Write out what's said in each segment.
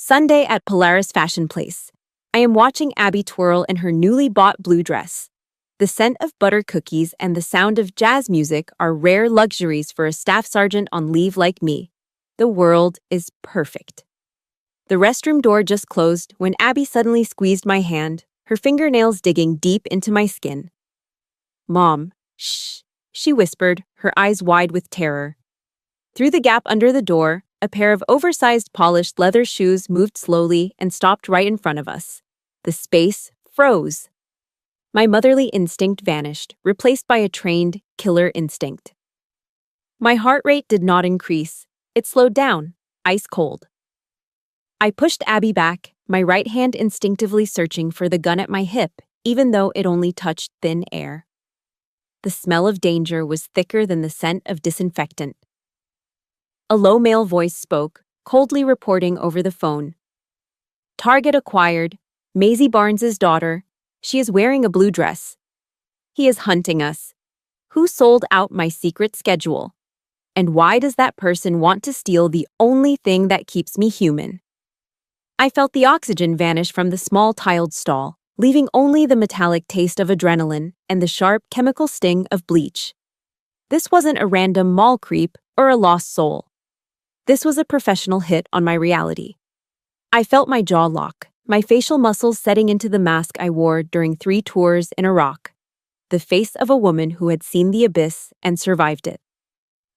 Sunday at Polaris Fashion Place. I am watching Abby twirl in her newly bought blue dress. The scent of butter cookies and the sound of jazz music are rare luxuries for a staff sergeant on leave like me. The world is perfect. The restroom door just closed when Abby suddenly squeezed my hand, her fingernails digging deep into my skin. "Mom, shh," she whispered, her eyes wide with terror. Through the gap under the door, a pair of oversized polished leather shoes moved slowly and stopped right in front of us. The space froze. My motherly instinct vanished, replaced by a trained, killer instinct. My heart rate did not increase. It slowed down, ice cold. I pushed Abby back, my right hand instinctively searching for the gun at my hip, even though it only touched thin air. The smell of danger was thicker than the scent of disinfectant. A low male voice spoke, coldly reporting over the phone. "Target acquired. Maisie Barnes' daughter. She is wearing a blue dress. He is hunting us. Who sold out my secret schedule? And why does that person want to steal the only thing that keeps me human?" I felt the oxygen vanish from the small tiled stall, leaving only the metallic taste of adrenaline and the sharp chemical sting of bleach. This wasn't a random mall creep or a lost soul. This was a professional hit on my reality. I felt my jaw lock, my facial muscles setting into the mask I wore during 3 tours in Iraq. The face of a woman who had seen the abyss and survived it.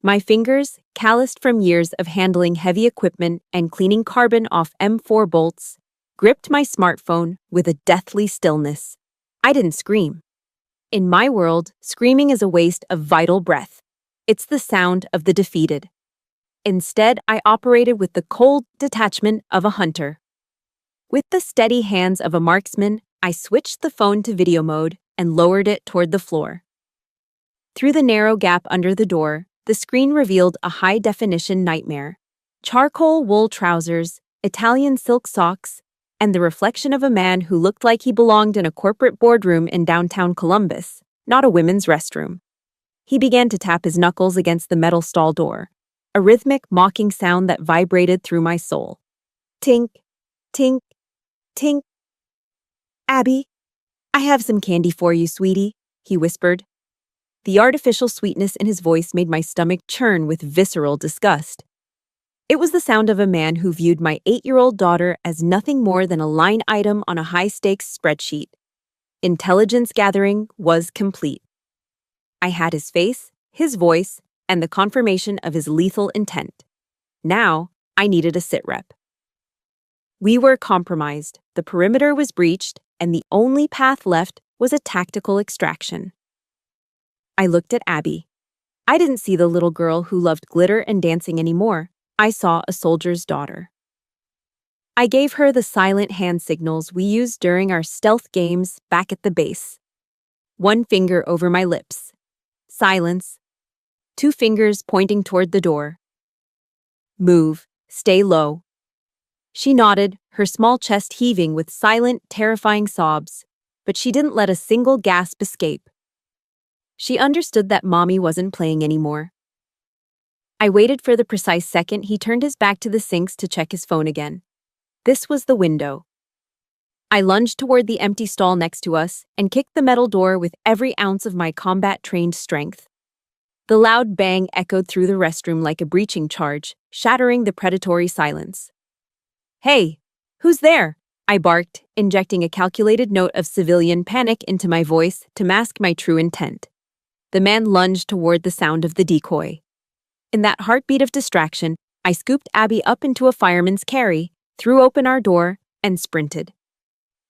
My fingers, calloused from years of handling heavy equipment and cleaning carbon off M4 bolts, gripped my smartphone with a deathly stillness. I didn't scream. In my world, screaming is a waste of vital breath. It's the sound of the defeated. Instead, I operated with the cold detachment of a hunter. With the steady hands of a marksman, I switched the phone to video mode and lowered it toward the floor. Through the narrow gap under the door, the screen revealed a high-definition nightmare. Charcoal wool trousers, Italian silk socks, and the reflection of a man who looked like he belonged in a corporate boardroom in downtown Columbus, not a women's restroom. He began to tap his knuckles against the metal stall door, a rhythmic, mocking sound that vibrated through my soul. Tink, tink, tink. "Abby, I have some candy for you, sweetie," he whispered. The artificial sweetness in his voice made my stomach churn with visceral disgust. It was the sound of a man who viewed my 8-year-old daughter as nothing more than a line item on a high-stakes spreadsheet. Intelligence gathering was complete. I had his face, his voice, and the confirmation of his lethal intent. Now, I needed a sitrep. We were compromised, the perimeter was breached, and the only path left was a tactical extraction. I looked at Abby. I didn't see the little girl who loved glitter and dancing anymore. I saw a soldier's daughter. I gave her the silent hand signals we used during our stealth games back at the base. 1 finger over my lips. Silence. 2 fingers pointing toward the door. Move. Stay low. She nodded, her small chest heaving with silent, terrifying sobs, but she didn't let a single gasp escape. She understood that Mommy wasn't playing anymore. I waited for the precise second he turned his back to the sinks to check his phone again. This was the window. I lunged toward the empty stall next to us and kicked the metal door with every ounce of my combat-trained strength. The loud bang echoed through the restroom like a breaching charge, shattering the predatory silence. "Hey, who's there?" I barked, injecting a calculated note of civilian panic into my voice to mask my true intent. The man lunged toward the sound of the decoy. In that heartbeat of distraction, I scooped Abby up into a fireman's carry, threw open our door, and sprinted.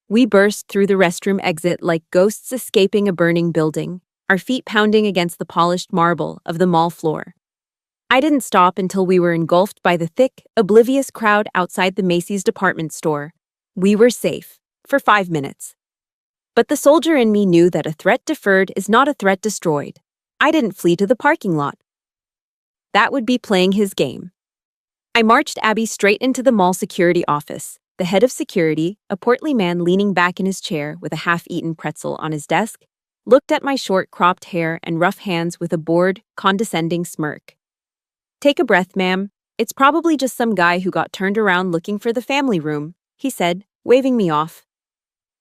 We burst through the restroom exit like ghosts escaping a burning building, our feet pounding against the polished marble of the mall floor. I didn't stop until we were engulfed by the thick, oblivious crowd outside the Macy's department store. We were safe, for 5 minutes. But the soldier in me knew that a threat deferred is not a threat destroyed. I didn't flee to the parking lot. That would be playing his game. I marched Abby straight into the mall security office. The head of security, a portly man leaning back in his chair with a half-eaten pretzel on his desk, looked at my short, cropped hair and rough hands with a bored, condescending smirk. "Take a breath, ma'am. It's probably just some guy who got turned around looking for the family room, he said, waving me off.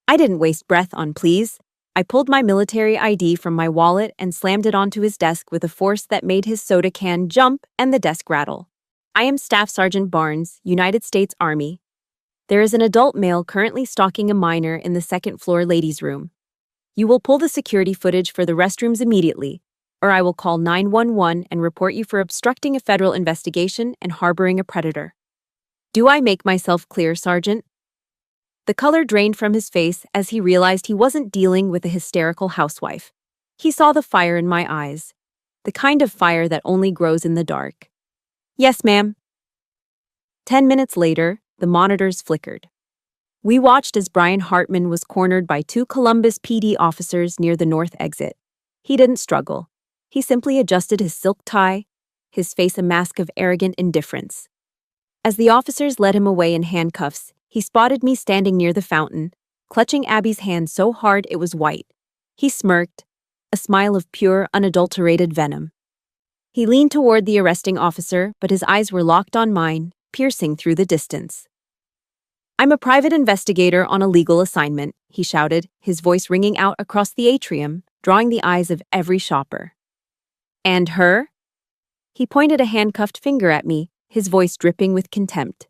I didn't waste breath on please. I pulled my military ID from my wallet and slammed it onto his desk with a force that made his soda can jump and the desk rattle. I am Staff Sergeant Barnes, United States Army. There is an adult male currently stalking a minor in the second-floor ladies' room. You will pull the security footage for the restrooms immediately, or I will call 911 and report you for obstructing a federal investigation and harboring a predator. Do I make myself clear, Sergeant? The color drained from his face as he realized he wasn't dealing with a hysterical housewife. He saw the fire in my eyes, the kind of fire that only grows in the dark. Yes, ma'am. 10 minutes later, the monitors flickered. We watched as Brian Hartman was cornered by two Columbus PD officers near the north exit. He didn't struggle. He simply adjusted his silk tie, his face a mask of arrogant indifference. As the officers led him away in handcuffs, he spotted me standing near the fountain, clutching Abby's hand so hard it was white. He smirked, a smile of pure, unadulterated venom. He leaned toward the arresting officer, but his eyes were locked on mine, piercing through the distance. I'm a private investigator on a legal assignment, he shouted, his voice ringing out across the atrium, drawing the eyes of every shopper. And her? He pointed a handcuffed finger at me, his voice dripping with contempt.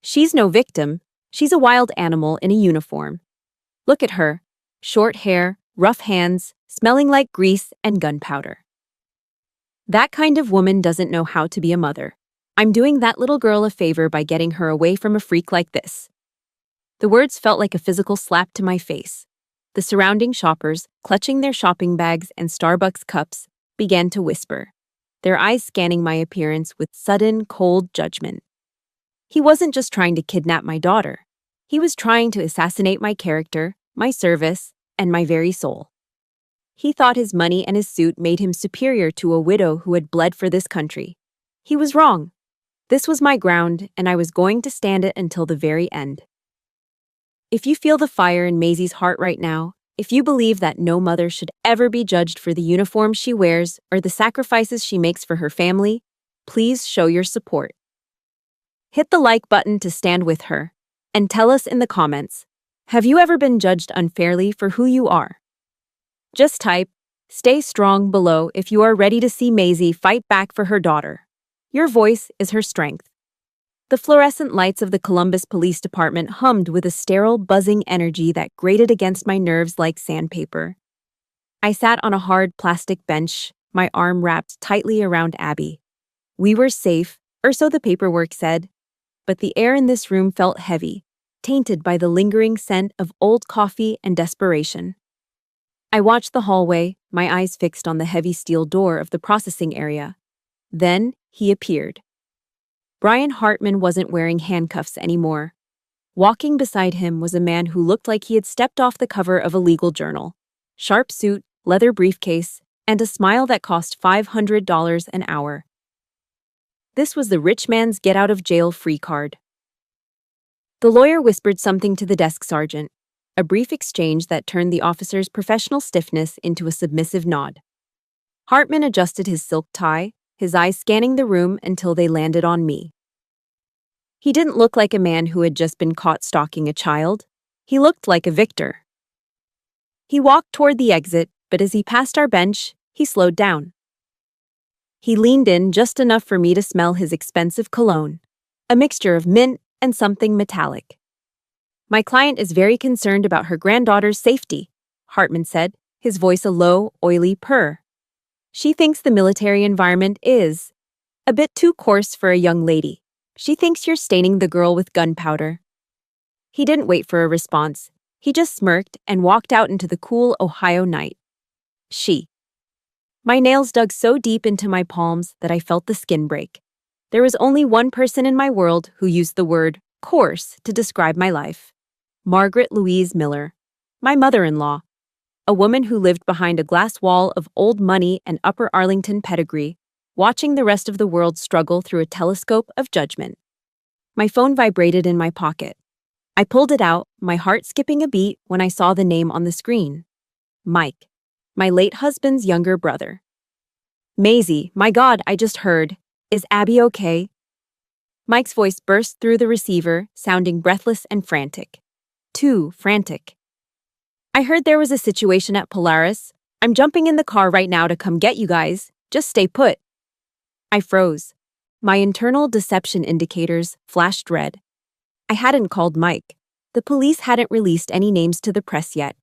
She's no victim. She's a wild animal in a uniform. Look at her. Short hair, rough hands, smelling like grease and gunpowder. That kind of woman doesn't know how to be a mother. I'm doing that little girl a favor by getting her away from a freak like this. The words felt like a physical slap to my face. The surrounding shoppers, clutching their shopping bags and Starbucks cups, began to whisper, their eyes scanning my appearance with sudden, cold judgment. He wasn't just trying to kidnap my daughter. He was trying to assassinate my character, my service, and my very soul. He thought his money and his suit made him superior to a widow who had bled for this country. He was wrong. This was my ground, and I was going to stand it until the very end. If you feel the fire in Maisie's heart right now, if you believe that no mother should ever be judged for the uniform she wears or the sacrifices she makes for her family, please show your support. Hit the like button to stand with her, and tell us in the comments, have you ever been judged unfairly for who you are? Just type, stay strong below if you are ready to see Maisie fight back for her daughter. Your voice is her strength. The fluorescent lights of the Columbus Police Department hummed with a sterile, buzzing energy that grated against my nerves like sandpaper. I sat on a hard plastic bench, my arm wrapped tightly around Abby. We were safe, or so the paperwork said, but the air in this room felt heavy, tainted by the lingering scent of old coffee and desperation. I watched the hallway, my eyes fixed on the heavy steel door of the processing area. Then he appeared. Brian Hartman wasn't wearing handcuffs anymore. Walking beside him was a man who looked like he had stepped off the cover of a legal journal. Sharp suit, leather briefcase, and a smile that cost $500 an hour. This was the rich man's get-out-of-jail-free card. The lawyer whispered something to the desk sergeant, a brief exchange that turned the officer's professional stiffness into a submissive nod. Hartman adjusted his silk tie, his eyes scanning the room until they landed on me. He didn't look like a man who had just been caught stalking a child. He looked like a victor. He walked toward the exit, but as he passed our bench, he slowed down. He leaned in just enough for me to smell his expensive cologne, a mixture of mint and something metallic. My client is very concerned about her granddaughter's safety, Hartman said, his voice a low, oily purr. She thinks the military environment is a bit too coarse for a young lady. She thinks you're staining the girl with gunpowder. He didn't wait for a response. He just smirked and walked out into the cool Ohio night. She. My nails dug so deep into my palms that I felt the skin break. There was only one person in my world who used the word coarse to describe my life. Margaret Miller, my mother-in-law. A woman who lived behind a glass wall of old money and Upper Arlington pedigree, watching the rest of the world struggle through a telescope of judgment. My phone vibrated in my pocket. I pulled it out, my heart skipping a beat when I saw the name on the screen. Mike, my late husband's younger brother. Maisie, my God, I just heard. Is Abby okay? Mike's voice burst through the receiver, sounding breathless and frantic. Too frantic. I heard there was a situation at Polaris. I'm jumping in the car right now to come get you guys. Just stay put. I froze. My internal deception indicators flashed red. I hadn't called Mike. The police hadn't released any names to the press yet.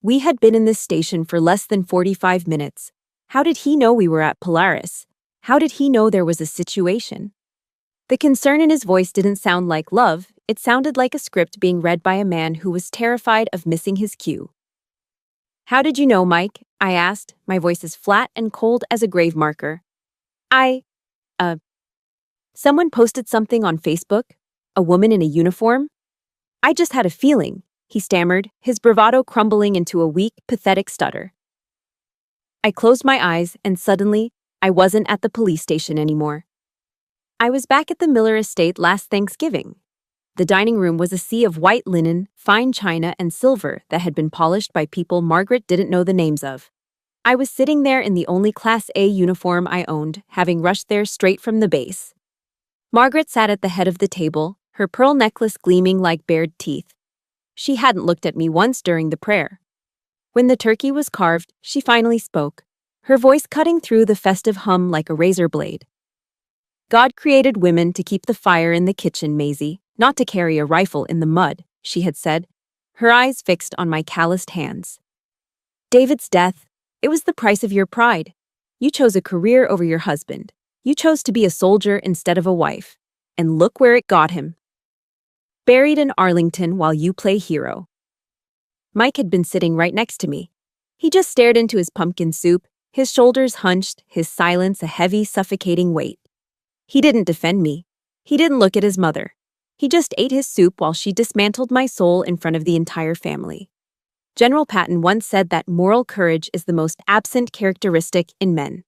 We had been in this station for less than 45 minutes. How did he know we were at Polaris? How did he know there was a situation? The concern in his voice didn't sound like love. It sounded like a script being read by a man who was terrified of missing his cue. How did you know, Mike? I asked, my voice as flat and cold as a grave marker. Someone posted something on Facebook? A woman in a uniform? I just had a feeling, he stammered, his bravado crumbling into a weak, pathetic stutter. I closed my eyes, and suddenly, I wasn't at the police station anymore. I was back at the Miller estate last Thanksgiving. The dining room was a sea of white linen, fine china, and silver that had been polished by people Margaret didn't know the names of. I was sitting there in the only Class A uniform I owned, having rushed there straight from the base. Margaret sat at the head of the table, her pearl necklace gleaming like bared teeth. She hadn't looked at me once during the prayer. When the turkey was carved, she finally spoke, her voice cutting through the festive hum like a razor blade. God created women to keep the fire in the kitchen, Maisie, not to carry a rifle in the mud, she had said, her eyes fixed on my calloused hands. David's death, it was the price of your pride. You chose a career over your husband. You chose to be a soldier instead of a wife. And look where it got him. Buried in Arlington while you play hero. Mike had been sitting right next to me. He just stared into his pumpkin soup, his shoulders hunched, his silence a heavy, suffocating weight. He didn't defend me. He didn't look at his mother. He just ate his soup while she dismantled my soul in front of the entire family. General Patton once said that moral courage is the most absent characteristic in men.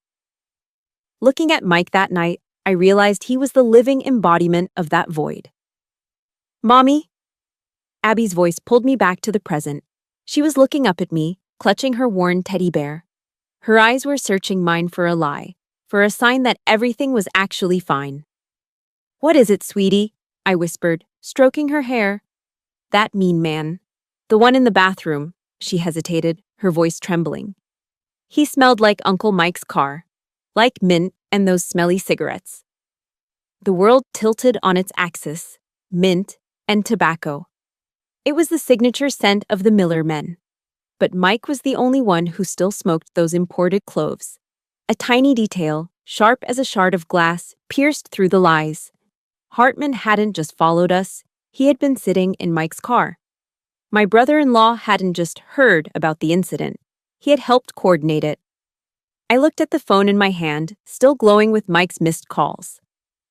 Looking at Mike that night, I realized he was the living embodiment of that void. Mommy? Abby's voice pulled me back to the present. She was looking up at me, clutching her worn teddy bear. Her eyes were searching mine for a lie, for a sign that everything was actually fine. What is it, sweetie? I whispered, stroking her hair. That mean man. The one in the bathroom, she hesitated, her voice trembling. He smelled like Uncle Mike's car, like mint and those smelly cigarettes. The world tilted on its axis, mint and tobacco. It was the signature scent of the Miller men. But Mike was the only one who still smoked those imported cloves. A tiny detail, sharp as a shard of glass, pierced through the lies. Hartman hadn't just followed us, he had been sitting in Mike's car. My brother-in-law hadn't just heard about the incident, he had helped coordinate it. I looked at the phone in my hand, still glowing with Mike's missed calls.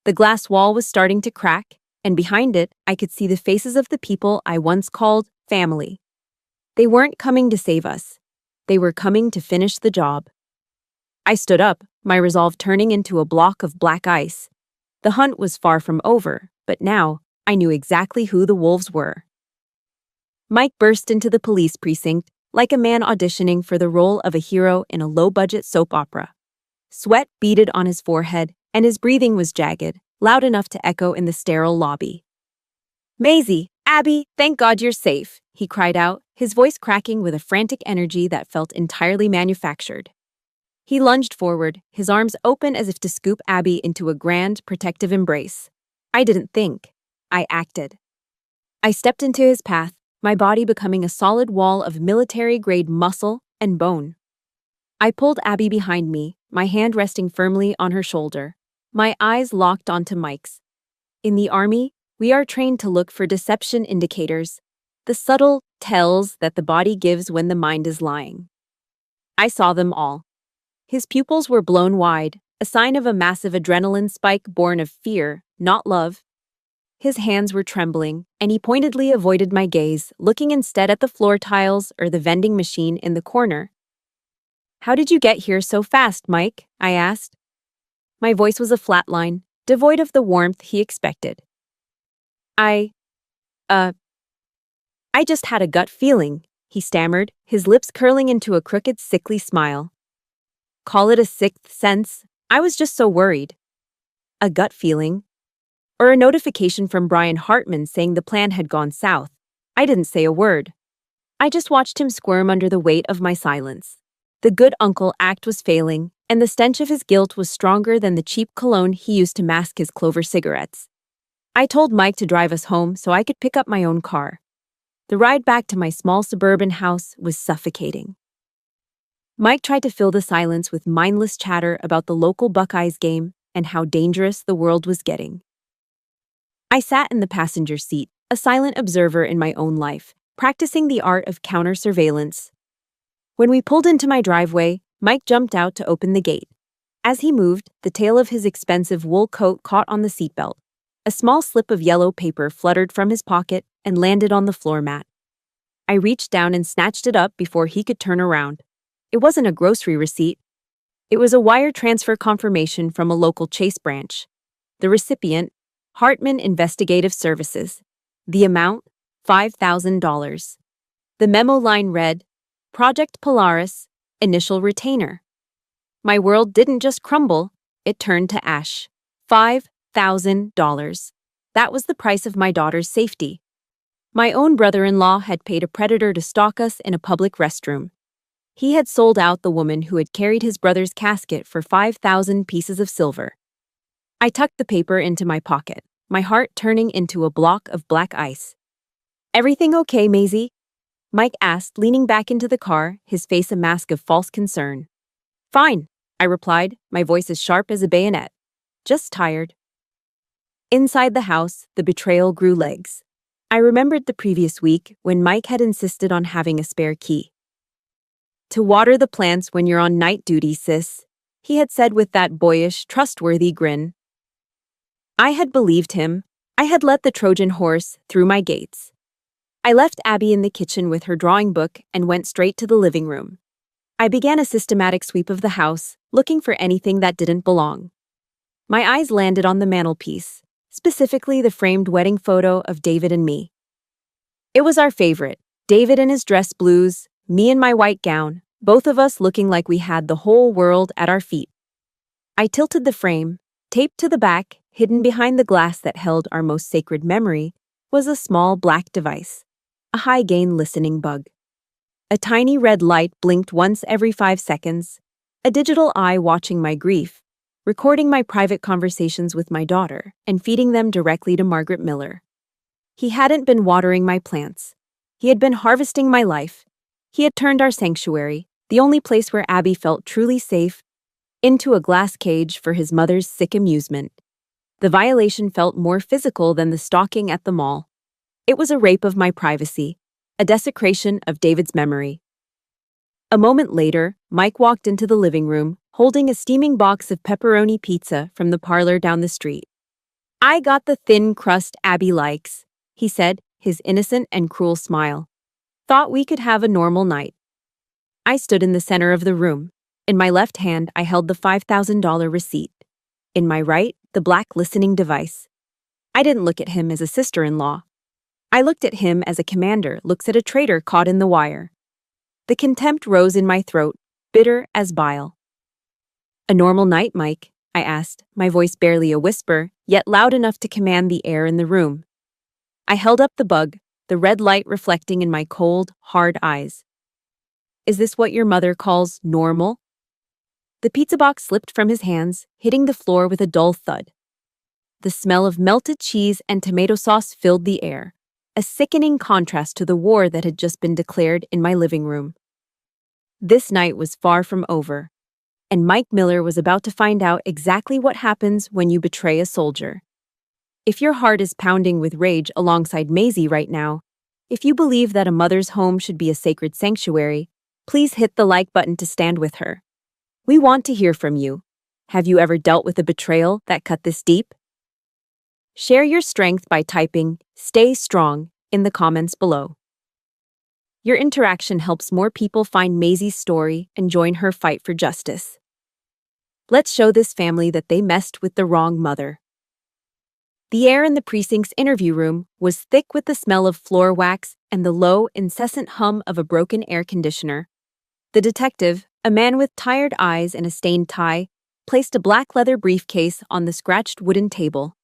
The glass wall was starting to crack, and behind it, I could see the faces of the people I once called family. They weren't coming to save us. They were coming to finish the job. I stood up, my resolve turning into a block of black ice. The hunt was far from over, but now I knew exactly who the wolves were. Mike burst into the police precinct like a man auditioning for the role of a hero in a low-budget soap opera. Sweat beaded on his forehead, and his breathing was jagged, loud enough to echo in the sterile lobby. Maisie, Abby, thank God you're safe, he cried out, his voice cracking with a frantic energy that felt entirely manufactured. He lunged forward, his arms open as if to scoop Abby into a grand, protective embrace. I didn't think. I acted. I stepped into his path, my body becoming a solid wall of military-grade muscle and bone. I pulled Abby behind me, my hand resting firmly on her shoulder, my eyes locked onto Mike's. In the Army, we are trained to look for deception indicators, the subtle tells that the body gives when the mind is lying. I saw them all. His pupils were blown wide, a sign of a massive adrenaline spike born of fear, not love. His hands were trembling, and he pointedly avoided my gaze, looking instead at the floor tiles or the vending machine in the corner. How did you get here so fast, Mike? I asked. My voice was a flat line, devoid of the warmth he expected. I just had a gut feeling, he stammered, his lips curling into a crooked, sickly smile. Call it a sixth sense. I was just so worried. A gut feeling. Or a notification from Brian Hartman saying the plan had gone south. I didn't say a word. I just watched him squirm under the weight of my silence. The good uncle act was failing, and the stench of his guilt was stronger than the cheap cologne he used to mask his clover cigarettes. I told Mike to drive us home so I could pick up my own car. The ride back to my small suburban house was suffocating. Mike tried to fill the silence with mindless chatter about the local Buckeyes game and how dangerous the world was getting. I sat in the passenger seat, a silent observer in my own life, practicing the art of counter-surveillance. When we pulled into my driveway, Mike jumped out to open the gate. As he moved, the tail of his expensive wool coat caught on the seatbelt. A small slip of yellow paper fluttered from his pocket and landed on the floor mat. I reached down and snatched it up before he could turn around. It wasn't a grocery receipt. It was a wire transfer confirmation from a local Chase branch. The recipient, Hartman Investigative Services. The amount, $5,000. The memo line read, Project Polaris, initial retainer. My world didn't just crumble, it turned to ash. $5,000. That was the price of my daughter's safety. My own brother-in-law had paid a predator to stalk us in a public restroom. He had sold out the woman who had carried his brother's casket for 5,000 pieces of silver. I tucked the paper into my pocket, my heart turning into a block of black ice. Everything okay, Maisie? Mike asked, leaning back into the car, his face a mask of false concern. Fine, I replied, my voice as sharp as a bayonet. Just tired. Inside the house, the betrayal grew legs. I remembered the previous week when Mike had insisted on having a spare key. To water the plants when you're on night duty, sis, he had said with that boyish, trustworthy grin. I had believed him. I had let the Trojan horse through my gates. I left Abby in the kitchen with her drawing book and went straight to the living room. I began a systematic sweep of the house, looking for anything that didn't belong. My eyes landed on the mantelpiece, specifically the framed wedding photo of David and me. It was our favorite, David in his dress blues, me in my white gown, both of us looking like we had the whole world at our feet. I tilted the frame. Taped to the back, hidden behind the glass that held our most sacred memory, was a small black device, a high-gain listening bug. A tiny red light blinked once every 5 seconds, a digital eye watching my grief, recording my private conversations with my daughter and feeding them directly to Margaret Miller. He hadn't been watering my plants. He had been harvesting my life. He had turned our sanctuary, the only place where Abby felt truly safe, into a glass cage for his mother's sick amusement. The violation felt more physical than the stalking at the mall. It was a rape of my privacy, a desecration of David's memory. A moment later, Mike walked into the living room, holding a steaming box of pepperoni pizza from the parlor down the street. I got the thin crust Abby likes, he said, his innocent and cruel smile. Thought we could have a normal night. I stood in the center of the room. In my left hand, I held the $5,000 receipt. In my right, the black listening device. I didn't look at him as a sister-in-law. I looked at him as a commander looks at a traitor caught in the wire. The contempt rose in my throat, bitter as bile. A normal night, Mike? I asked, my voice barely a whisper, yet loud enough to command the air in the room. I held up the bug, the red light reflecting in my cold, hard eyes. Is this what your mother calls normal? The pizza box slipped from his hands, hitting the floor with a dull thud. The smell of melted cheese and tomato sauce filled the air, a sickening contrast to the war that had just been declared in my living room. This night was far from over, and Mike Miller was about to find out exactly what happens when you betray a soldier. If your heart is pounding with rage alongside Maisie right now, if you believe that a mother's home should be a sacred sanctuary, please hit the like button to stand with her. We want to hear from you. Have you ever dealt with a betrayal that cut this deep? Share your strength by typing "Stay Strong" in the comments below. Your interaction helps more people find Maisie's story and join her fight for justice. Let's show this family that they messed with the wrong mother. The air in the precinct's interview room was thick with the smell of floor wax and the low, incessant hum of a broken air conditioner. The detective, a man with tired eyes and a stained tie, placed a black leather briefcase on the scratched wooden table.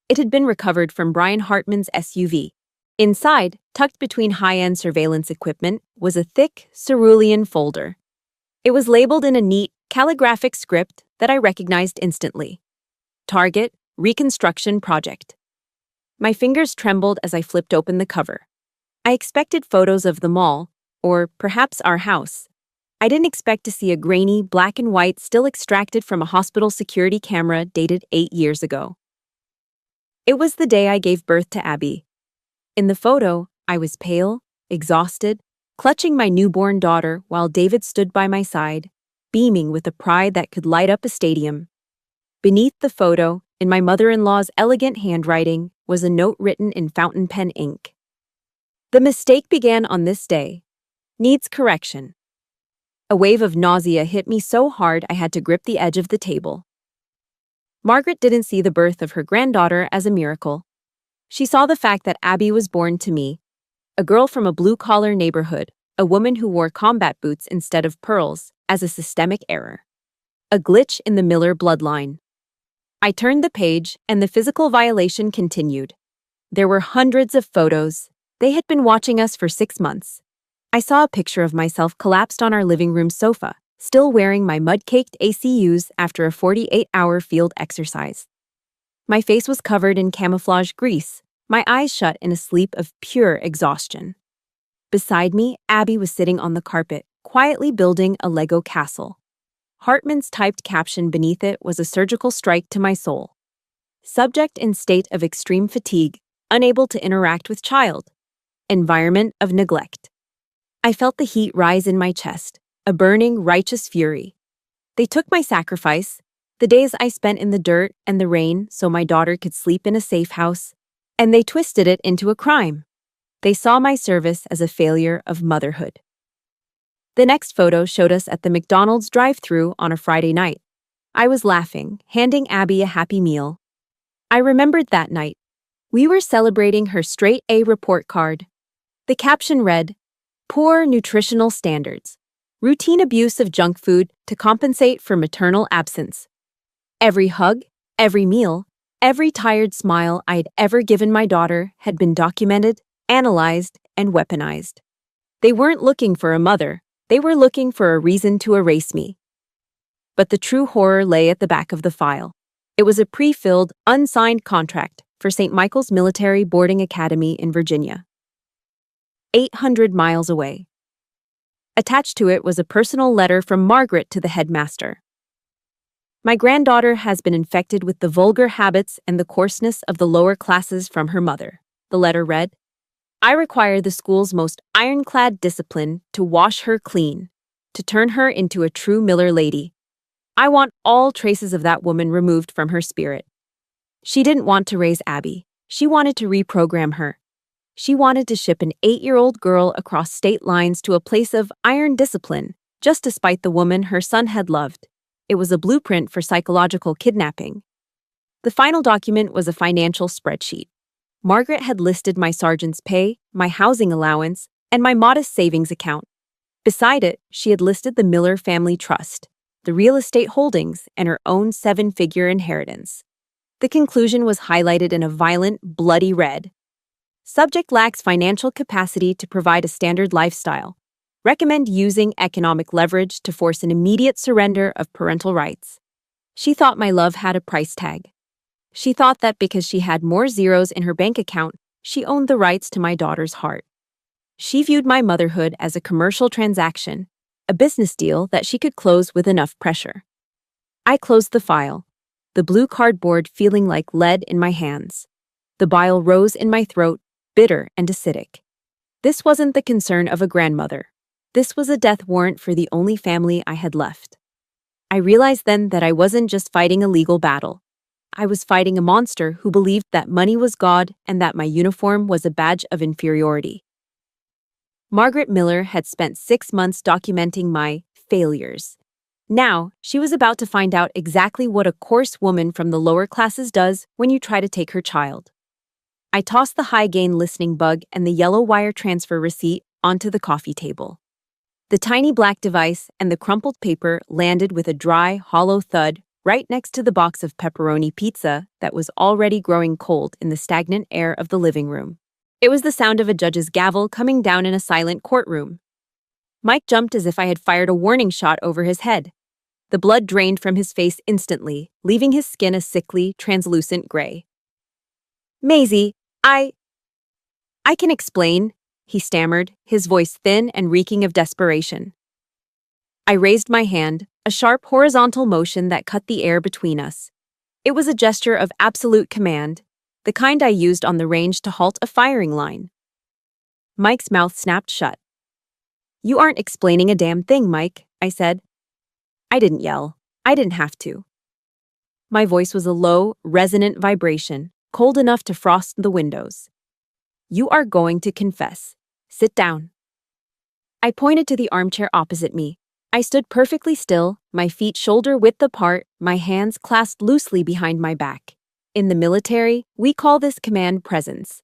It had been recovered from Brian Hartman's SUV. Inside, tucked between high-end surveillance equipment, was a thick, cerulean folder. It was labeled in a neat, calligraphic script that I recognized instantly. Target, Reconstruction Project. My fingers trembled as I flipped open the cover. I expected photos of the mall, or perhaps our house. I didn't expect to see a grainy, black and white still extracted from a hospital security camera dated 8 years ago. It was the day I gave birth to Abby. In the photo, I was pale, exhausted, clutching my newborn daughter while David stood by my side, beaming with a pride that could light up a stadium. Beneath the photo, in my mother-in-law's elegant handwriting, was a note written in fountain pen ink. The mistake began on this day. Needs correction. A wave of nausea hit me so hard I had to grip the edge of the table. Margaret didn't see the birth of her granddaughter as a miracle. She saw the fact that Abby was born to me, a girl from a blue-collar neighborhood, a woman who wore combat boots instead of pearls, as a systemic error. A glitch in the Miller bloodline. I turned the page, and the physical violation continued. There were hundreds of photos. They had been watching us for 6 months. I saw a picture of myself collapsed on our living room sofa, still wearing my mud-caked ACUs after a 48-hour field exercise. My face was covered in camouflage grease, my eyes shut in a sleep of pure exhaustion. Beside me, Abby was sitting on the carpet, quietly building a Lego castle. Hartman's typed caption beneath it was a surgical strike to my soul. Subject in state of extreme fatigue, unable to interact with child. Environment of neglect. I felt the heat rise in my chest, a burning, righteous fury. They took my sacrifice, the days I spent in the dirt and the rain so my daughter could sleep in a safe house, and they twisted it into a crime. They saw my service as a failure of motherhood. The next photo showed us at the McDonald's drive-thru on a Friday night. I was laughing, handing Abby a happy meal. I remembered that night. We were celebrating her straight A report card. The caption read, "Poor nutritional standards. Routine abuse of junk food to compensate for maternal absence." Every hug, every meal, every tired smile I'd ever given my daughter had been documented, analyzed, and weaponized. They weren't looking for a mother. They were looking for a reason to erase me. But the true horror lay at the back of the file. It was a pre-filled, unsigned contract for St. Michael's Military Boarding Academy in Virginia. 800 miles away. Attached to it was a personal letter from Margaret to the headmaster. My granddaughter has been infected with the vulgar habits and the coarseness of the lower classes from her mother. The letter read, "I require the school's most ironclad discipline to wash her clean, to turn her into a true Miller lady. I want all traces of that woman removed from her spirit." She didn't want to raise Abby. She wanted to reprogram her. She wanted to ship an 8-year-old girl across state lines to a place of iron discipline, just to spite the woman her son had loved. It was a blueprint for psychological kidnapping. The final document was a financial spreadsheet. Margaret had listed my sergeant's pay, my housing allowance, and my modest savings account. Beside it, she had listed the Miller family trust, the real estate holdings, and her own 7-figure inheritance. The conclusion was highlighted in a violent, bloody red. Subject lacks financial capacity to provide a standard lifestyle. Recommend using economic leverage to force an immediate surrender of parental rights. She thought my love had a price tag. She thought that because she had more zeros in her bank account, she owned the rights to my daughter's heart. She viewed my motherhood as a commercial transaction, a business deal that she could close with enough pressure. I closed the file, the blue cardboard feeling like lead in my hands. The bile rose in my throat, bitter and acidic. This wasn't the concern of a grandmother. This was a death warrant for the only family I had left. I realized then that I wasn't just fighting a legal battle. I was fighting a monster who believed that money was God and that my uniform was a badge of inferiority. Margaret Miller had spent 6 months documenting my failures. Now, she was about to find out exactly what a coarse woman from the lower classes does when you try to take her child. I tossed the high-gain listening bug and the yellow wire transfer receipt onto the coffee table. The tiny black device and the crumpled paper landed with a dry, hollow thud right next to the box of pepperoni pizza that was already growing cold in the stagnant air of the living room. It was the sound of a judge's gavel coming down in a silent courtroom. Mike jumped as if I had fired a warning shot over his head. The blood drained from his face instantly, leaving his skin a sickly, translucent gray. "Maisie, I can explain," he stammered, his voice thin and reeking of desperation. I raised my hand, a sharp horizontal motion that cut the air between us. It was a gesture of absolute command, the kind I used on the range to halt a firing line. Mike's mouth snapped shut. "You aren't explaining a damn thing, Mike," I said. I didn't yell. I didn't have to. My voice was a low, resonant vibration, cold enough to frost the windows. "You are going to confess. Sit down." I pointed to the armchair opposite me. I stood perfectly still, my feet shoulder-width apart, my hands clasped loosely behind my back. In the military, we call this command presence.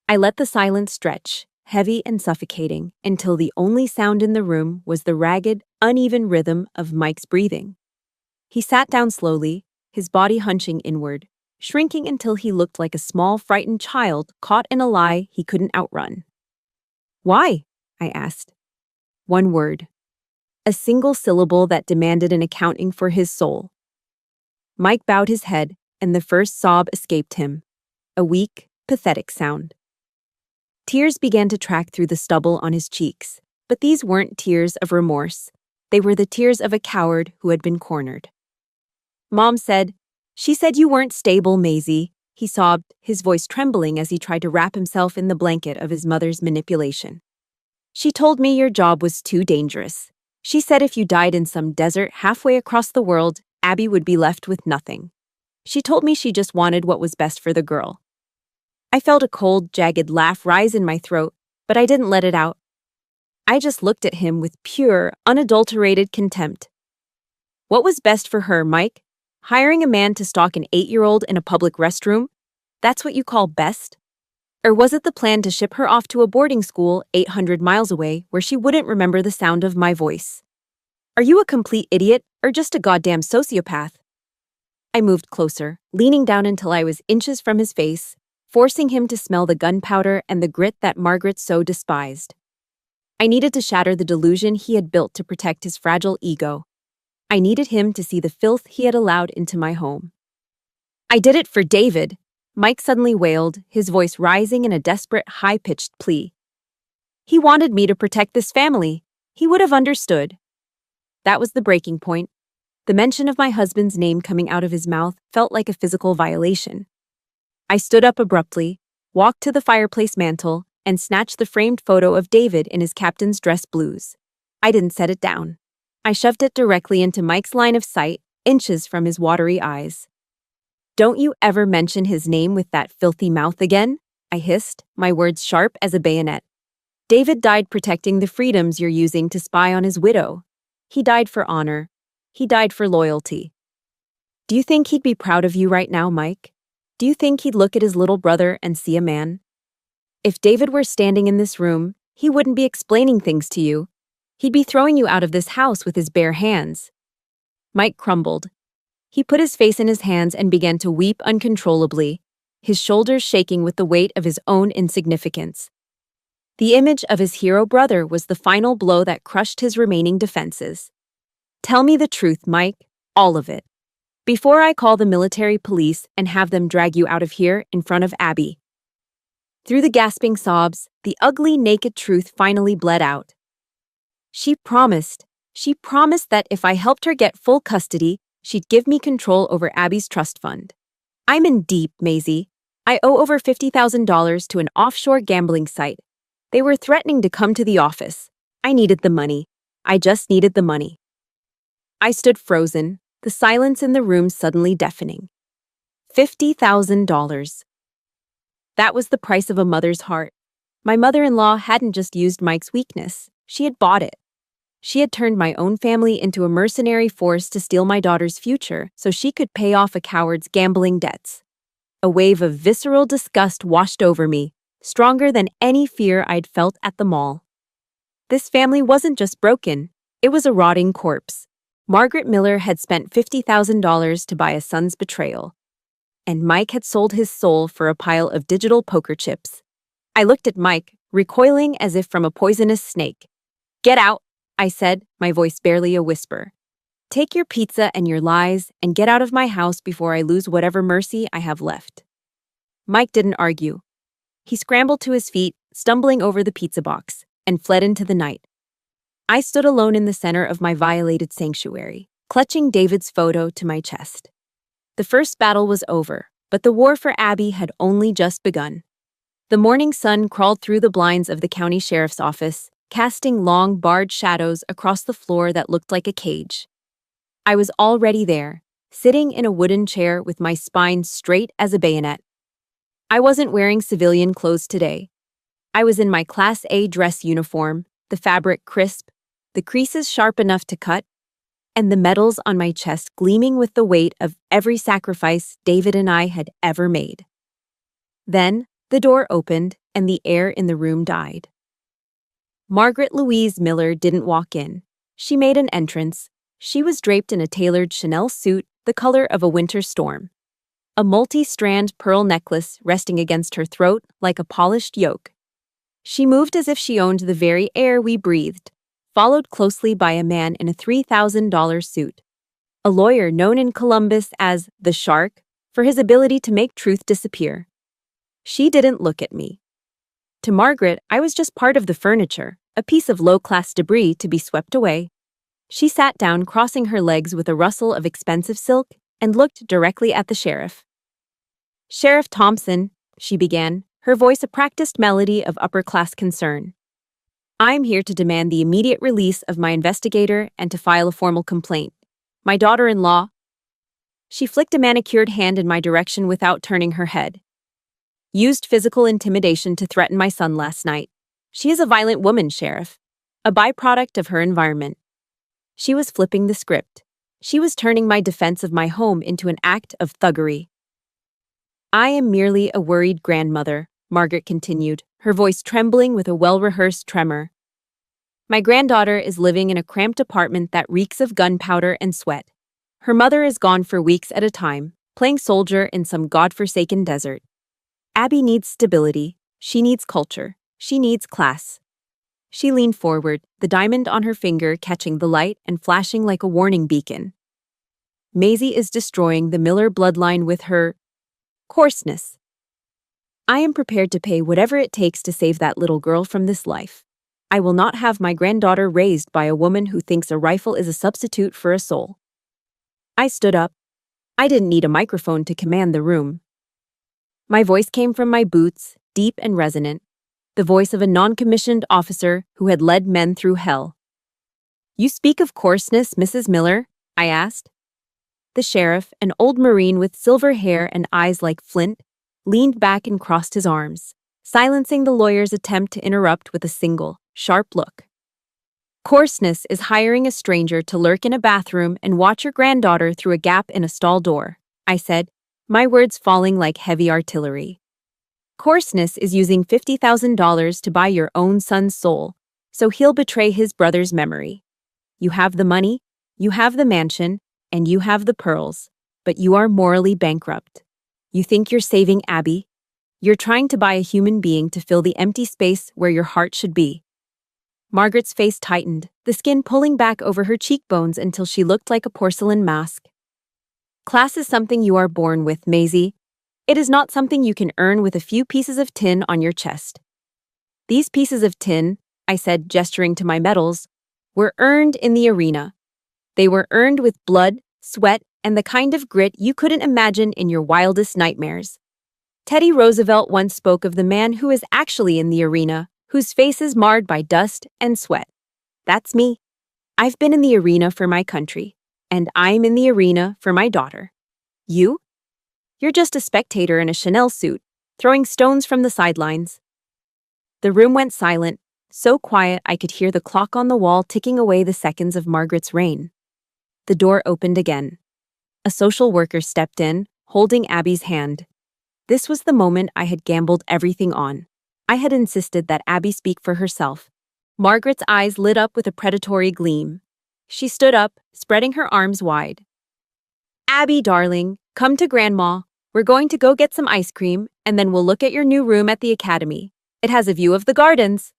I let the silence stretch, heavy and suffocating, until the only sound in the room was the ragged, uneven rhythm of Mike's breathing. He sat down slowly, his body hunching inward, shrinking until he looked like a small, frightened child caught in a lie he couldn't outrun. "Why?" I asked. One word. A single syllable that demanded an accounting for his soul. Mike bowed his head, and the first sob escaped him. A weak, pathetic sound. Tears began to track through the stubble on his cheeks, but these weren't tears of remorse. They were the tears of a coward who had been cornered. "Mom said, she said you weren't stable, Maisie," he sobbed, his voice trembling as he tried to wrap himself in the blanket of his mother's manipulation. "She told me your job was too dangerous. She said if you died in some desert halfway across the world, Abby would be left with nothing. She told me she just wanted what was best for the girl." I felt a cold, jagged laugh rise in my throat, but I didn't let it out. I just looked at him with pure, unadulterated contempt. What was best for her, Mike? Hiring a man to stalk an 8-year-old in a public restroom? That's what you call best? Or was it the plan to ship her off to a boarding school 800 miles away where she wouldn't remember the sound of my voice? Are you a complete idiot or just a goddamn sociopath? I moved closer, leaning down until I was inches from his face, forcing him to smell the gunpowder and the grit that Margaret so despised. I needed to shatter the delusion he had built to protect his fragile ego. I needed him to see the filth he had allowed into my home. "I did it for David," Mike suddenly wailed, his voice rising in a desperate, high-pitched plea. "He wanted me to protect this family. He would have understood." That was the breaking point. The mention of my husband's name coming out of his mouth felt like a physical violation. I stood up abruptly, walked to the fireplace mantel, and snatched the framed photo of David in his captain's dress blues. I didn't set it down. I shoved it directly into Mike's line of sight, inches from his watery eyes. "Don't you ever mention his name with that filthy mouth again," I hissed, my words sharp as a bayonet. "David died protecting the freedoms you're using to spy on his widow. He died for honor. He died for loyalty. Do you think he'd be proud of you right now, Mike? Do you think he'd look at his little brother and see a man? If David were standing in this room, he wouldn't be explaining things to you. He'd be throwing you out of this house with his bare hands." Mike crumbled. He put his face in his hands and began to weep uncontrollably, his shoulders shaking with the weight of his own insignificance. The image of his hero brother was the final blow that crushed his remaining defenses. "Tell me the truth, Mike, all of it, before I call the military police and have them drag you out of here in front of Abby." Through the gasping sobs, the ugly, naked truth finally bled out. She promised that if I helped her get full custody, she'd give me control over Abby's trust fund. I'm in deep, Maisie. I owe over $50,000 to an offshore gambling site. They were threatening to come to the office. I needed the money. I just needed the money. I stood frozen, the silence in the room suddenly deafening. $50,000. That was the price of a mother's heart. My mother-in-law hadn't just used Mike's weakness. She had bought it. She had turned my own family into a mercenary force to steal my daughter's future so she could pay off a coward's gambling debts. A wave of visceral disgust washed over me, stronger than any fear I'd felt at the mall. This family wasn't just broken, it was a rotting corpse. Margaret Miller had spent $50,000 to buy a son's betrayal, and Mike had sold his soul for a pile of digital poker chips. I looked at Mike, recoiling as if from a poisonous snake. "Get out," I said, my voice barely a whisper. "Take your pizza and your lies and get out of my house before I lose whatever mercy I have left." Mike didn't argue. He scrambled to his feet, stumbling over the pizza box, and fled into the night. I stood alone in the center of my violated sanctuary, clutching David's photo to my chest. The first battle was over, but the war for Abby had only just begun. The morning sun crawled through the blinds of the county sheriff's office, casting long, barred shadows across the floor that looked like a cage. I was already there, sitting in a wooden chair with my spine straight as a bayonet. I wasn't wearing civilian clothes today. I was in my Class A dress uniform, the fabric crisp, the creases sharp enough to cut, and the medals on my chest gleaming with the weight of every sacrifice David and I had ever made. Then, the door opened and the air in the room died. Margaret Louise Miller didn't walk in. She made an entrance. She was draped in a tailored Chanel suit the color of a winter storm. A multi-strand pearl necklace resting against her throat like a polished yoke. She moved as if she owned the very air we breathed, followed closely by a man in a $3,000 suit. A lawyer known in Columbus as the Shark for his ability to make truth disappear. She didn't look at me. To Margaret, I was just part of the furniture, a piece of low-class debris to be swept away. She sat down, crossing her legs with a rustle of expensive silk, and looked directly at the sheriff. "Sheriff Thompson," she began, her voice a practiced melody of upper-class concern. "I'm here to demand the immediate release of my investigator and to file a formal complaint. My daughter-in-law—" She flicked a manicured hand in my direction without turning her head. "Used physical intimidation to threaten my son last night. She is a violent woman, Sheriff. A byproduct of her environment." She was flipping the script. She was turning my defense of my home into an act of thuggery. "I am merely a worried grandmother," Margaret continued, her voice trembling with a well-rehearsed tremor. "My granddaughter is living in a cramped apartment that reeks of gunpowder and sweat. Her mother is gone for weeks at a time, playing soldier in some godforsaken desert. Abby needs stability. She needs culture. She needs class." She leaned forward, the diamond on her finger catching the light and flashing like a warning beacon. "Maisie is destroying the Miller bloodline with her coarseness. I am prepared to pay whatever it takes to save that little girl from this life. I will not have my granddaughter raised by a woman who thinks a rifle is a substitute for a soul." I stood up. I didn't need a microphone to command the room. My voice came from my boots, deep and resonant, the voice of a non-commissioned officer who had led men through hell. "You speak of coarseness, Mrs. Miller?" I asked. The sheriff, an old Marine with silver hair and eyes like flint, leaned back and crossed his arms, silencing the lawyer's attempt to interrupt with a single, sharp look. "Coarseness is hiring a stranger to lurk in a bathroom and watch your granddaughter through a gap in a stall door," I said, my words falling like heavy artillery. "Coarseness is using $50,000 to buy your own son's soul, so he'll betray his brother's memory. You have the money, you have the mansion, and you have the pearls, but you are morally bankrupt. You think you're saving Abby? You're trying to buy a human being to fill the empty space where your heart should be." Margaret's face tightened, the skin pulling back over her cheekbones until she looked like a porcelain mask. "Class is something you are born with, Maisie. It is not something you can earn with a few pieces of tin on your chest. These pieces of tin," I said, gesturing to my medals, "were earned in the arena. They were earned with blood, sweat, and the kind of grit you couldn't imagine in your wildest nightmares. Teddy Roosevelt once spoke of the man who is actually in the arena, whose face is marred by dust and sweat. That's me. I've been in the arena for my country, and I'm in the arena for my daughter. You? You're just a spectator in a Chanel suit, throwing stones from the sidelines." The room went silent, so quiet I could hear the clock on the wall ticking away the seconds of Margaret's reign. The door opened again. A social worker stepped in, holding Abby's hand. This was the moment I had gambled everything on. I had insisted that Abby speak for herself. Margaret's eyes lit up with a predatory gleam. She stood up, spreading her arms wide. Abby, darling, come to Grandma. We're going to go get some ice cream, and then we'll look at your new room at the academy. It has a view of the gardens.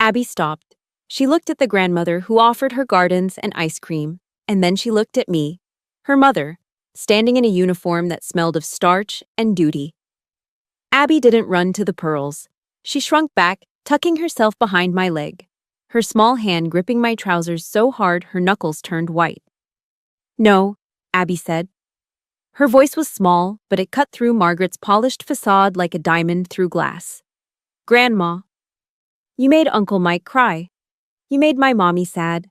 Abby stopped. She looked at the grandmother who offered her gardens and ice cream, and then she looked at me, her mother, standing in a uniform that smelled of starch and duty. Abby didn't run to the pearls. She shrunk back, tucking herself behind my leg, her small hand gripping my trousers so hard her knuckles turned white. No, Abby said. Her voice was small, but it cut through Margaret's polished facade like a diamond through glass. Grandma, you made Uncle Mike cry. You made my mommy sad.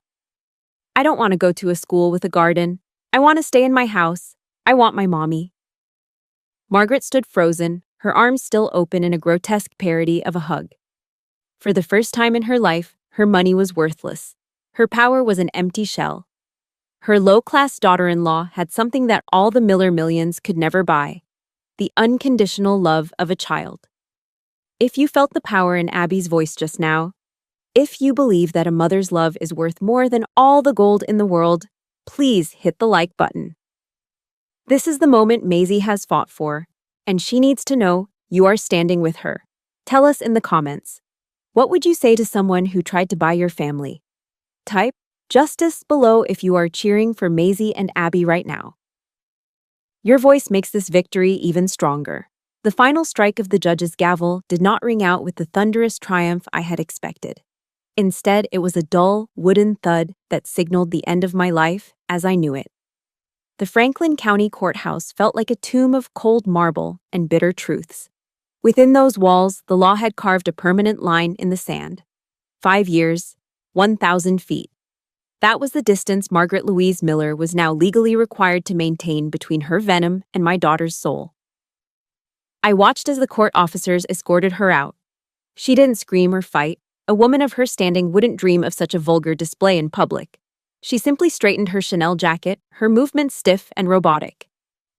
I don't want to go to a school with a garden. I want to stay in my house. I want my mommy. Margaret stood frozen, her arms still open in a grotesque parody of a hug. For the first time in her life, her money was worthless. Her power was an empty shell. Her low-class daughter-in-law had something that all the Miller millions could never buy: the unconditional love of a child. If you felt the power in Abby's voice just now, if you believe that a mother's love is worth more than all the gold in the world, please hit the like button. This is the moment Maisie has fought for, and she needs to know you are standing with her. Tell us in the comments. What would you say to someone who tried to buy your family? Type justice below if you are cheering for Maisie and Abby right now. Your voice makes this victory even stronger. The final strike of the judge's gavel did not ring out with the thunderous triumph I had expected. Instead, it was a dull, wooden thud that signaled the end of my life as I knew it. The Franklin County Courthouse felt like a tomb of cold marble and bitter truths. Within those walls, the law had carved a permanent line in the sand. 5 years, 1,000 feet. That was the distance Margaret Louise Miller was now legally required to maintain between her venom and my daughter's soul. I watched as the court officers escorted her out. She didn't scream or fight. A woman of her standing wouldn't dream of such a vulgar display in public. She simply straightened her Chanel jacket, her movements stiff and robotic.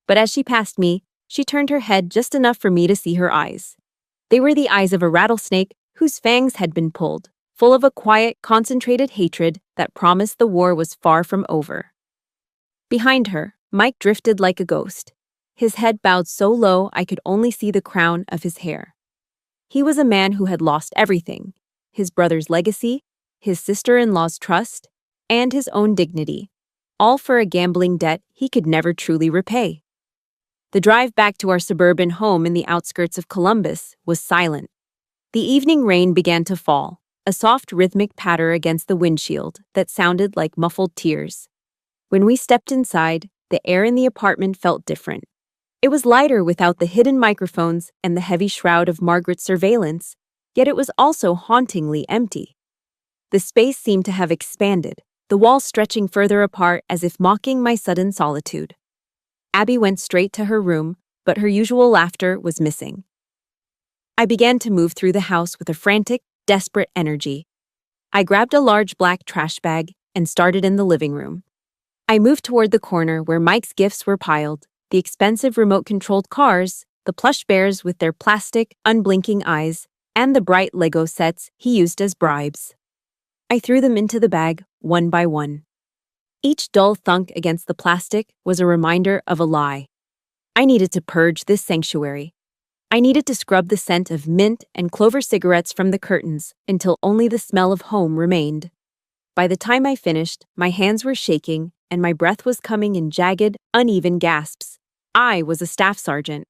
But as she passed me, she turned her head just enough for me to see her eyes. They were the eyes of a rattlesnake whose fangs had been pulled, full of a quiet, concentrated hatred that promised the war was far from over. Behind her, Mike drifted like a ghost. His head bowed so low I could only see the crown of his hair. He was a man who had lost everything: his brother's legacy, his sister-in-law's trust, and his own dignity, all for a gambling debt he could never truly repay. The drive back to our suburban home in the outskirts of Columbus was silent. The evening rain began to fall, a soft rhythmic patter against the windshield that sounded like muffled tears. When we stepped inside, the air in the apartment felt different. It was lighter without the hidden microphones and the heavy shroud of Margaret's surveillance, yet it was also hauntingly empty. The space seemed to have expanded, the walls stretching further apart as if mocking my sudden solitude. Abby went straight to her room, but her usual laughter was missing. I began to move through the house with a frantic, desperate energy. I grabbed a large black trash bag and started in the living room. I moved toward the corner where Mike's gifts were piled: the expensive remote-controlled cars, the plush bears with their plastic, unblinking eyes, and the bright Lego sets he used as bribes. I threw them into the bag, one by one. Each dull thunk against the plastic was a reminder of a lie. I needed to purge this sanctuary. I needed to scrub the scent of mint and clover cigarettes from the curtains until only the smell of home remained. By the time I finished, my hands were shaking and my breath was coming in jagged, uneven gasps. I was a staff sergeant.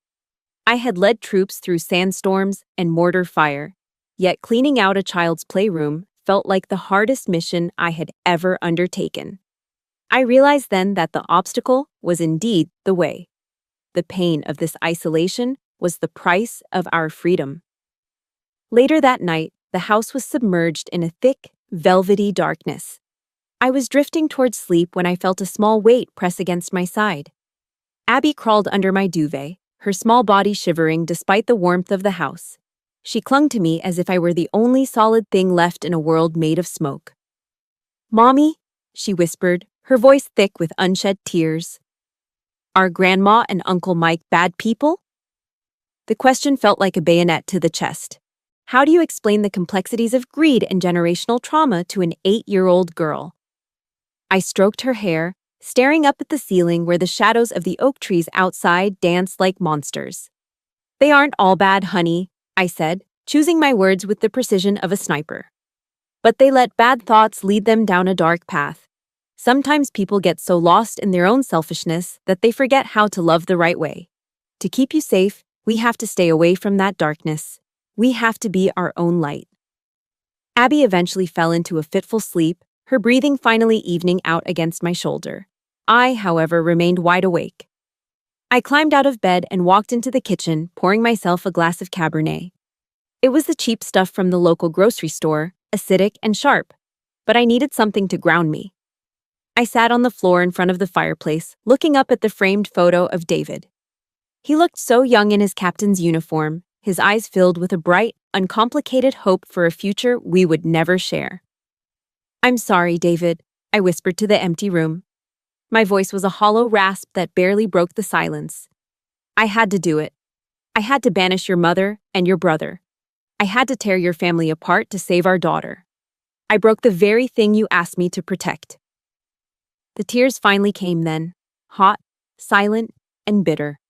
I had led troops through sandstorms and mortar fire, yet cleaning out a child's playroom felt like the hardest mission I had ever undertaken. I realized then that the obstacle was indeed the way. The pain of this isolation was the price of our freedom. Later that night, the house was submerged in a thick, velvety darkness. I was drifting towards sleep when I felt a small weight press against my side. Abby crawled under my duvet, her small body shivering despite the warmth of the house. She clung to me as if I were the only solid thing left in a world made of smoke. "Mommy," she whispered, her voice thick with unshed tears. "Are Grandma and Uncle Mike bad people?" The question felt like a bayonet to the chest. How do you explain the complexities of greed and generational trauma to an 8-year-old girl? I stroked her hair, staring up at the ceiling where the shadows of the oak trees outside danced like monsters. "They aren't all bad, honey," I said, choosing my words with the precision of a sniper. "But they let bad thoughts lead them down a dark path. Sometimes people get so lost in their own selfishness that they forget how to love the right way. To keep you safe, we have to stay away from that darkness. We have to be our own light." Abby eventually fell into a fitful sleep, her breathing finally evening out against my shoulder. I, however, remained wide awake. I climbed out of bed and walked into the kitchen, pouring myself a glass of Cabernet. It was the cheap stuff from the local grocery store, acidic and sharp, but I needed something to ground me. I sat on the floor in front of the fireplace, looking up at the framed photo of David. He looked so young in his captain's uniform, his eyes filled with a bright, uncomplicated hope for a future we would never share. "I'm sorry, David," I whispered to the empty room. My voice was a hollow rasp that barely broke the silence. "I had to do it. I had to banish your mother and your brother. I had to tear your family apart to save our daughter. I broke the very thing you asked me to protect." The tears finally came then, hot, silent, and bitter.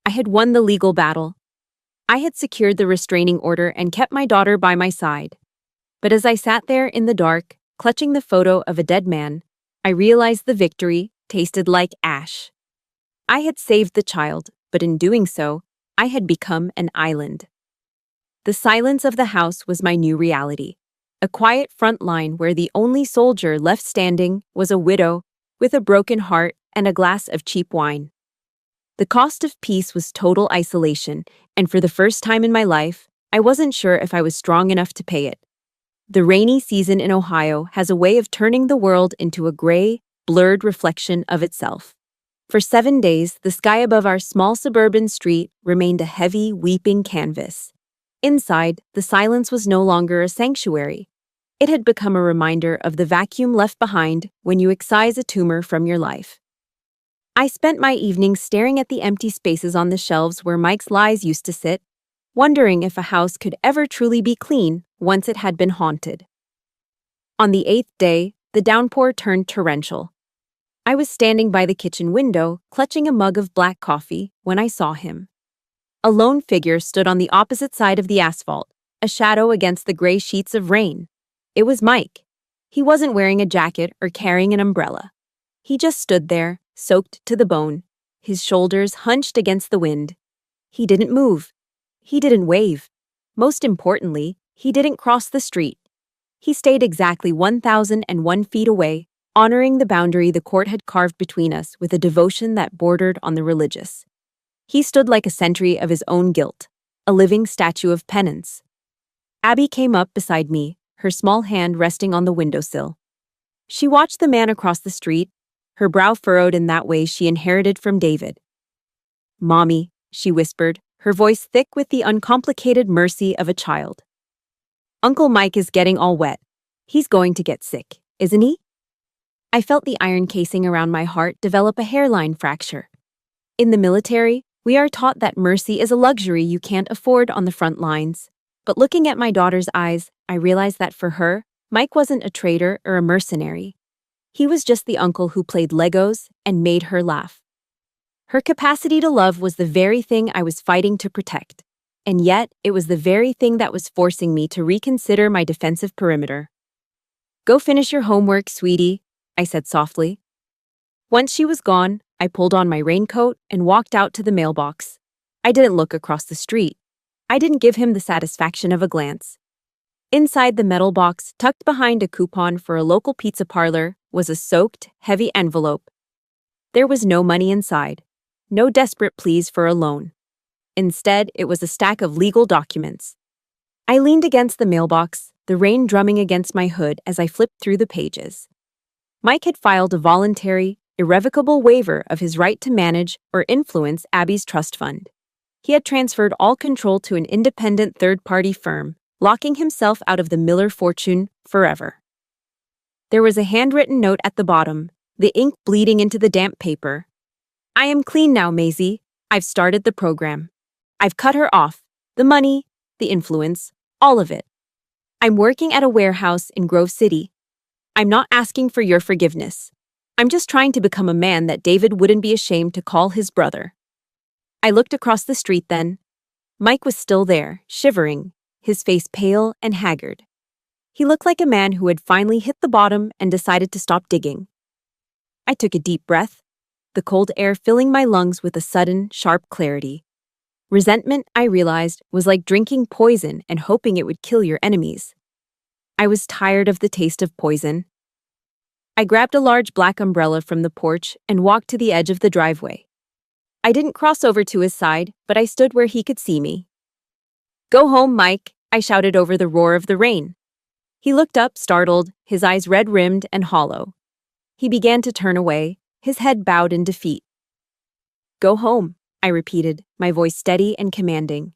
I had won the legal battle. I had secured the restraining order and kept my daughter by my side. But as I sat there in the dark, clutching the photo of a dead man, I realized the victory tasted like ash. I had saved the child, but in doing so, I had become an island. The silence of the house was my new reality, a quiet front line where the only soldier left standing was a widow with a broken heart and a glass of cheap wine. The cost of peace was total isolation, and for the first time in my life, I wasn't sure if I was strong enough to pay it. The rainy season in Ohio has a way of turning the world into a gray, blurred reflection of itself. For 7 days, the sky above our small suburban street remained a heavy, weeping canvas. Inside, the silence was no longer a sanctuary. It had become a reminder of the vacuum left behind when you excise a tumor from your life. I spent my evenings staring at the empty spaces on the shelves where Mike's lies used to sit, wondering if a house could ever truly be clean once it had been haunted. On the 8th day, the downpour turned torrential. I was standing by the kitchen window, clutching a mug of black coffee, when I saw him. A lone figure stood on the opposite side of the asphalt, a shadow against the gray sheets of rain. It was Mike. He wasn't wearing a jacket or carrying an umbrella. He just stood there, soaked to the bone, his shoulders hunched against the wind. He didn't move. He didn't wave. Most importantly, he didn't cross the street. He stayed exactly 1,001 feet away, honoring the boundary the court had carved between us with a devotion that bordered on the religious. He stood like a sentry of his own guilt, a living statue of penance. Abby came up beside me, her small hand resting on the windowsill. She watched the man across the street, her brow furrowed in that way she inherited from David. "Mommy," she whispered, her voice thick with the uncomplicated mercy of a child. "Uncle Mike is getting all wet. He's going to get sick, isn't he?" I felt the iron casing around my heart develop a hairline fracture. In the military, we are taught that mercy is a luxury you can't afford on the front lines. But looking at my daughter's eyes, I realized that for her, Mike wasn't a traitor or a mercenary. He was just the uncle who played Legos and made her laugh. Her capacity to love was the very thing I was fighting to protect. And yet, it was the very thing that was forcing me to reconsider my defensive perimeter. "Go finish your homework, sweetie," I said softly. Once she was gone, I pulled on my raincoat and walked out to the mailbox. I didn't look across the street. I didn't give him the satisfaction of a glance. Inside the metal box, tucked behind a coupon for a local pizza parlor, was a soaked, heavy envelope. There was no money inside, no desperate pleas for a loan. Instead, it was a stack of legal documents. I leaned against the mailbox, the rain drumming against my hood as I flipped through the pages. Mike had filed a voluntary, irrevocable waiver of his right to manage or influence Abby's trust fund. He had transferred all control to an independent third-party firm, locking himself out of the Miller fortune forever. There was a handwritten note at the bottom, the ink bleeding into the damp paper. "I am clean now, Maisie. I've started the program. I've cut her off. The money, the influence, all of it. I'm working at a warehouse in Grove City. I'm not asking for your forgiveness. I'm just trying to become a man that David wouldn't be ashamed to call his brother. I looked across the street then. Mike was still there, shivering, his face pale and haggard. He looked like a man who had finally hit the bottom and decided to stop digging. I took a deep breath, the cold air filling my lungs with a sudden, sharp clarity. Resentment, I realized, was like drinking poison and hoping it would kill your enemies. I was tired of the taste of poison. I grabbed a large black umbrella from the porch and walked to the edge of the driveway. I didn't cross over to his side, but I stood where he could see me. "Go home, Mike," I shouted over the roar of the rain. He looked up, startled, his eyes red-rimmed and hollow. He began to turn away, his head bowed in defeat. "Go home," I repeated, my voice steady and commanding.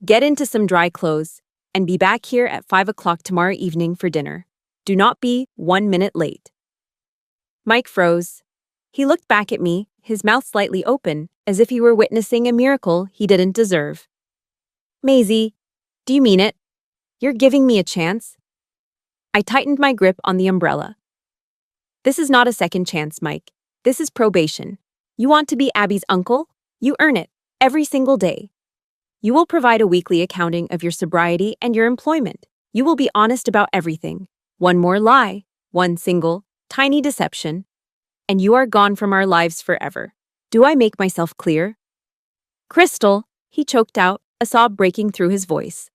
"Get into some dry clothes, and be back here at 5 o'clock tomorrow evening for dinner. Do not be 1 minute late." Mike froze. He looked back at me, his mouth slightly open, as if he were witnessing a miracle he didn't deserve. "Maisie, do you mean it? You're giving me a chance?" I tightened my grip on the umbrella. "This is not a second chance, Mike. This is probation. You want to be Abby's uncle? You earn it, every single day. You will provide a weekly accounting of your sobriety and your employment. You will be honest about everything. One more lie, one single, tiny deception, and you are gone from our lives forever. Do I make myself clear?" "Crystal," he choked out, a sob breaking through his voice.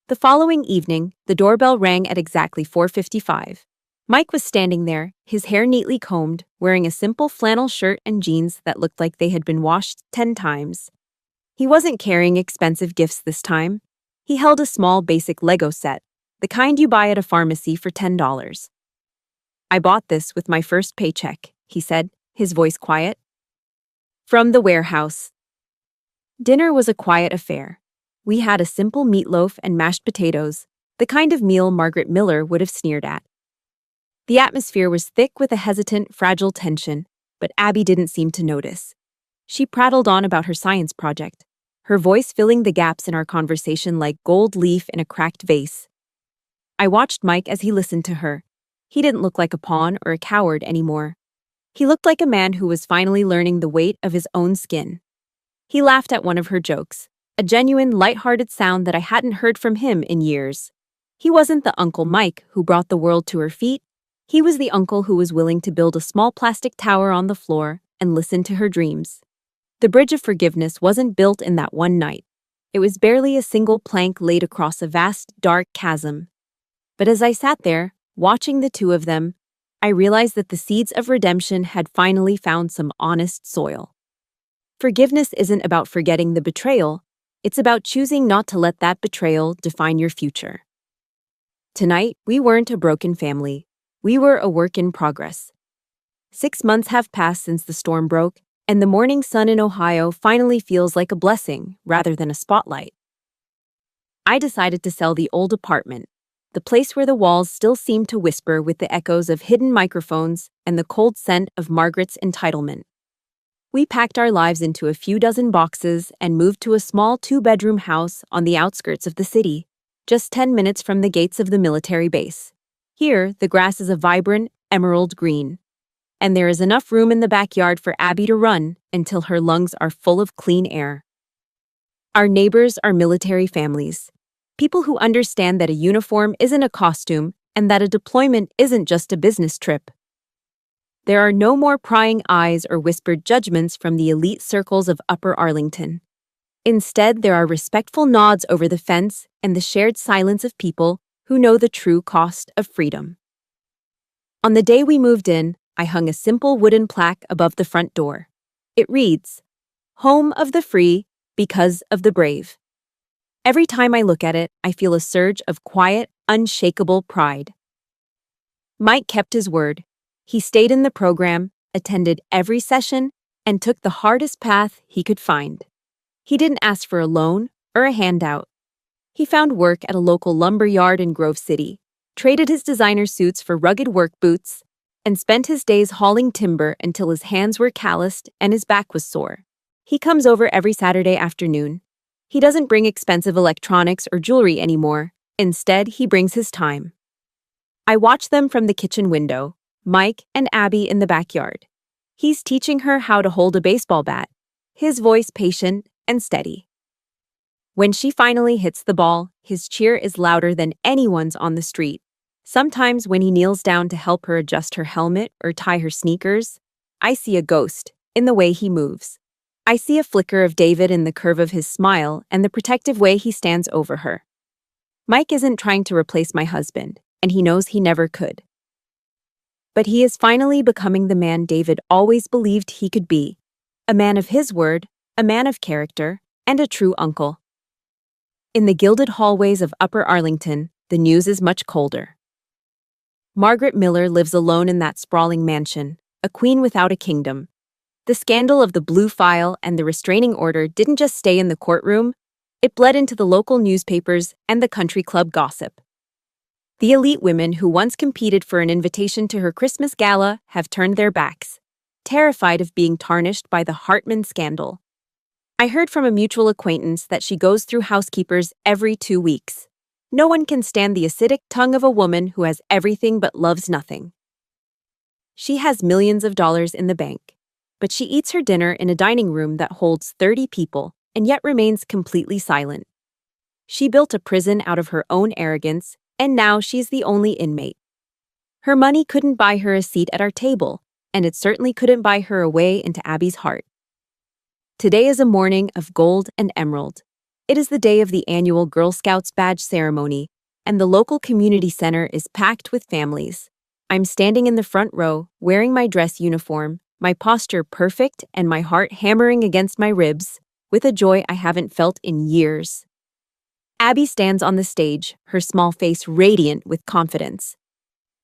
The following evening, the doorbell rang at exactly 4:55. Mike was standing there, his hair neatly combed, wearing a simple flannel shirt and jeans that looked like they had been washed 10 times. He wasn't carrying expensive gifts this time. He held a small basic Lego set, the kind you buy at a pharmacy for $10. "I bought this with my first paycheck," he said, his voice quiet. "From the warehouse." Dinner was a quiet affair. We had a simple meatloaf and mashed potatoes, the kind of meal Margaret Miller would have sneered at. The atmosphere was thick with a hesitant, fragile tension, but Abby didn't seem to notice. She prattled on about her science project, her voice filling the gaps in our conversation like gold leaf in a cracked vase. I watched Mike as he listened to her. He didn't look like a pawn or a coward anymore. He looked like a man who was finally learning the weight of his own skin. He laughed at one of her jokes, a genuine, light-hearted sound that I hadn't heard from him in years. He wasn't the Uncle Mike who brought the world to her feet. He was the uncle who was willing to build a small plastic tower on the floor and listen to her dreams. The bridge of forgiveness wasn't built in that one night. It was barely a single plank laid across a vast, dark chasm. But as I sat there, watching the two of them, I realized that the seeds of redemption had finally found some honest soil. Forgiveness isn't about forgetting the betrayal. It's about choosing not to let that betrayal define your future. Tonight, we weren't a broken family. We were a work in progress. 6 months have passed since the storm broke, and the morning sun in Ohio finally feels like a blessing rather than a spotlight. I decided to sell the old apartment, the place where the walls still seemed to whisper with the echoes of hidden microphones and the cold scent of Margaret's entitlement. We packed our lives into a few dozen boxes and moved to a small 2-bedroom house on the outskirts of the city, just 10 minutes from the gates of the military base. Here, the grass is a vibrant emerald green, and there is enough room in the backyard for Abby to run until her lungs are full of clean air. Our neighbors are military families, people who understand that a uniform isn't a costume and that a deployment isn't just a business trip. There are no more prying eyes or whispered judgments from the elite circles of Upper Arlington. Instead, there are respectful nods over the fence and the shared silence of people who know the true cost of freedom. On the day we moved in, I hung a simple wooden plaque above the front door. It reads, "Home of the free, because of the brave." Every time I look at it, I feel a surge of quiet, unshakable pride. Mike kept his word. He stayed in the program, attended every session, and took the hardest path he could find. He didn't ask for a loan or a handout. He found work at a local lumber yard in Grove City, traded his designer suits for rugged work boots, and spent his days hauling timber until his hands were calloused and his back was sore. He comes over every Saturday afternoon. He doesn't bring expensive electronics or jewelry anymore. Instead, he brings his time. I watch them from the kitchen window, Mike and Abby in the backyard. He's teaching her how to hold a baseball bat, his voice patient and steady. When she finally hits the ball, his cheer is louder than anyone's on the street. Sometimes when he kneels down to help her adjust her helmet or tie her sneakers, I see a ghost in the way he moves. I see a flicker of David in the curve of his smile and the protective way he stands over her. Mike isn't trying to replace my husband, and he knows he never could. But he is finally becoming the man David always believed he could be, a man of his word, a man of character, and a true uncle. In the gilded hallways of Upper Arlington, the news is much colder. Margaret Miller lives alone in that sprawling mansion, a queen without a kingdom. The scandal of the blue file and the restraining order didn't just stay in the courtroom, it bled into the local newspapers and the country club gossip. The elite women who once competed for an invitation to her Christmas gala have turned their backs, terrified of being tarnished by the Hartman scandal. I heard from a mutual acquaintance that she goes through housekeepers every 2 weeks. No one can stand the acidic tongue of a woman who has everything but loves nothing. She has millions of dollars in the bank, but she eats her dinner in a dining room that holds 30 people and yet remains completely silent. She built a prison out of her own arrogance, and now she's the only inmate. Her money couldn't buy her a seat at our table, and it certainly couldn't buy her a way into Abby's heart. Today is a morning of gold and emerald. It is the day of the annual Girl Scouts badge ceremony, and the local community center is packed with families. I'm standing in the front row, wearing my dress uniform, my posture perfect and my heart hammering against my ribs, with a joy I haven't felt in years. Abby stands on the stage, her small face radiant with confidence.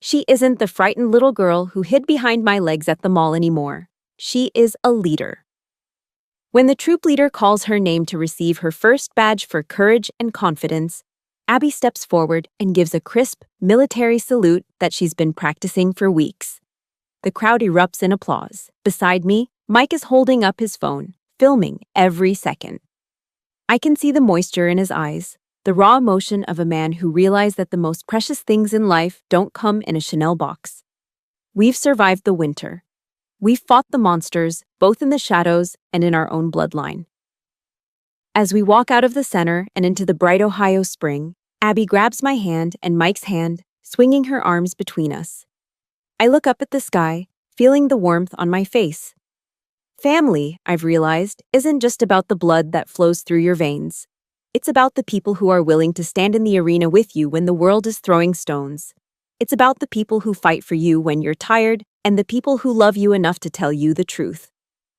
She isn't the frightened little girl who hid behind my legs at the mall anymore. She is a leader. When the troop leader calls her name to receive her first badge for courage and confidence, Abby steps forward and gives a crisp, military salute that she's been practicing for weeks. The crowd erupts in applause. Beside me, Mike is holding up his phone, filming every second. I can see the moisture in his eyes, the raw emotion of a man who realized that the most precious things in life don't come in a Chanel box. We've survived the winter. We've fought the monsters, both in the shadows and in our own bloodline. As we walk out of the center and into the bright Ohio spring, Abby grabs my hand and Mike's hand, swinging her arms between us. I look up at the sky, feeling the warmth on my face. Family, I've realized, isn't just about the blood that flows through your veins. It's about the people who are willing to stand in the arena with you when the world is throwing stones. It's about the people who fight for you when you're tired and the people who love you enough to tell you the truth.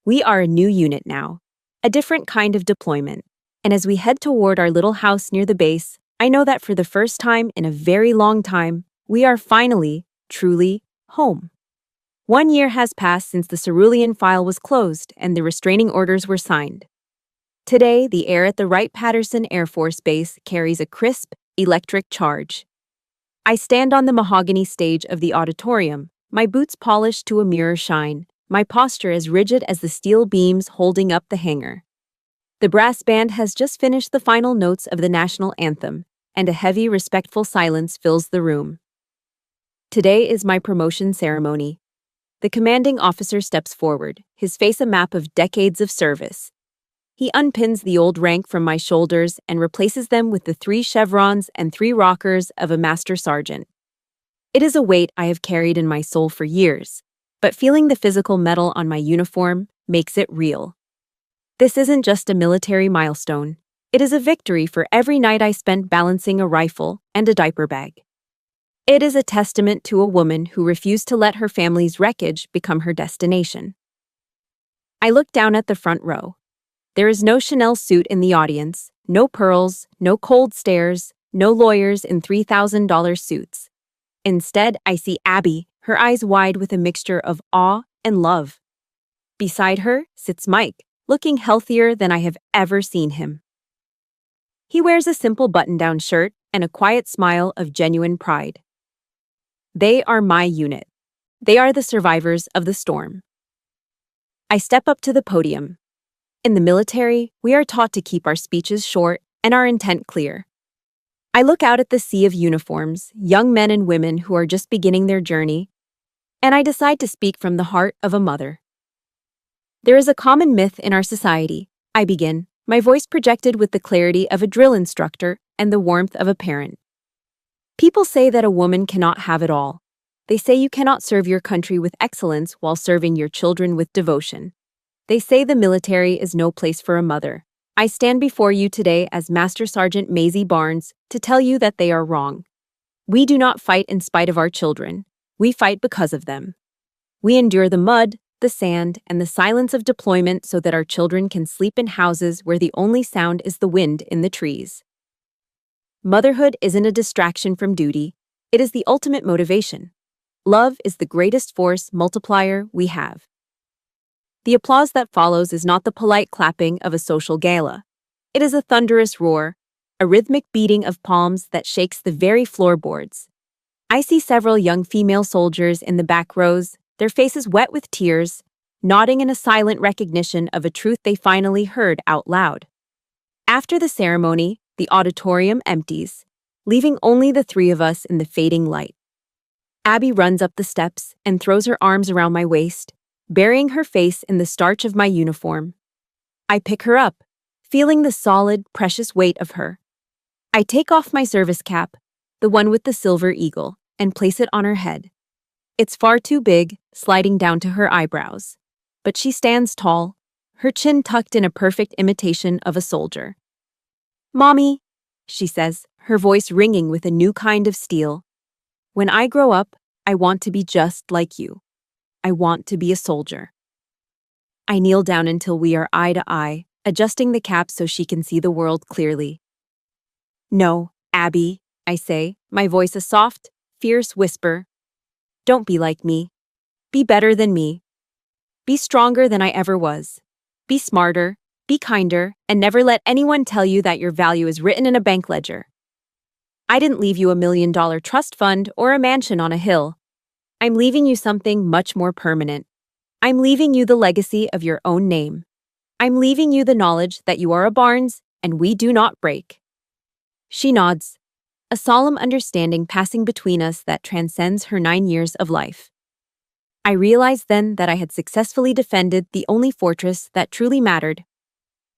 We are a new unit now, a different kind of deployment. And as we head toward our little house near the base, I know that for the first time in a very long time, we are finally, truly, home. 1 year has passed since the cerulean file was closed and the restraining orders were signed. Today, the air at the Wright-Patterson Air Force Base carries a crisp, electric charge. I stand on the mahogany stage of the auditorium, my boots polished to a mirror shine, my posture as rigid as the steel beams holding up the hangar. The brass band has just finished the final notes of the national anthem, and a heavy, respectful silence fills the room. Today is my promotion ceremony. The commanding officer steps forward, his face a map of decades of service. He unpins the old rank from my shoulders and replaces them with the 3 chevrons and 3 rockers of a master sergeant. It is a weight I have carried in my soul for years, but feeling the physical metal on my uniform makes it real. This isn't just a military milestone. It is a victory for every night I spent balancing a rifle and a diaper bag. It is a testament to a woman who refused to let her family's wreckage become her destination. I look down at the front row. There is no Chanel suit in the audience, no pearls, no cold stares, no lawyers in $3,000 suits. Instead, I see Abby, her eyes wide with a mixture of awe and love. Beside her sits Mike, looking healthier than I have ever seen him. He wears a simple button-down shirt and a quiet smile of genuine pride. They are my unit. They are the survivors of the storm. I step up to the podium. In the military, we are taught to keep our speeches short and our intent clear. I look out at the sea of uniforms, young men and women who are just beginning their journey, and I decide to speak from the heart of a mother. There is a common myth in our society, I begin, my voice projected with the clarity of a drill instructor and the warmth of a parent. People say that a woman cannot have it all. They say you cannot serve your country with excellence while serving your children with devotion. They say the military is no place for a mother. I stand before you today as Master Sergeant Maisie Barnes to tell you that they are wrong. We do not fight in spite of our children. We fight because of them. We endure the mud, the sand, and the silence of deployment so that our children can sleep in houses where the only sound is the wind in the trees. Motherhood isn't a distraction from duty. It is the ultimate motivation. Love is the greatest force multiplier we have. The applause that follows is not the polite clapping of a social gala. It is a thunderous roar, a rhythmic beating of palms that shakes the very floorboards. I see several young female soldiers in the back rows, their faces wet with tears, nodding in a silent recognition of a truth they finally heard out loud. After the ceremony, the auditorium empties, leaving only the three of us in the fading light. Abby runs up the steps and throws her arms around my waist, burying her face in the starch of my uniform. I pick her up, feeling the solid, precious weight of her. I take off my service cap, the one with the silver eagle, and place it on her head. It's far too big, sliding down to her eyebrows. But she stands tall, her chin tucked in a perfect imitation of a soldier. "Mommy," she says, her voice ringing with a new kind of steel. "When I grow up, I want to be just like you. I want to be a soldier." I kneel down until we are eye to eye, adjusting the cap so she can see the world clearly. "No, Abby," I say, my voice a soft, fierce whisper. "Don't be like me. Be better than me. Be stronger than I ever was. Be smarter, be kinder, and never let anyone tell you that your value is written in a bank ledger. I didn't leave you $1 million trust fund or a mansion on a hill. I'm leaving you something much more permanent. I'm leaving you the legacy of your own name. I'm leaving you the knowledge that you are a Barnes and we do not break." She nods, a solemn understanding passing between us that transcends her 9 years of life. I realized then that I had successfully defended the only fortress that truly mattered.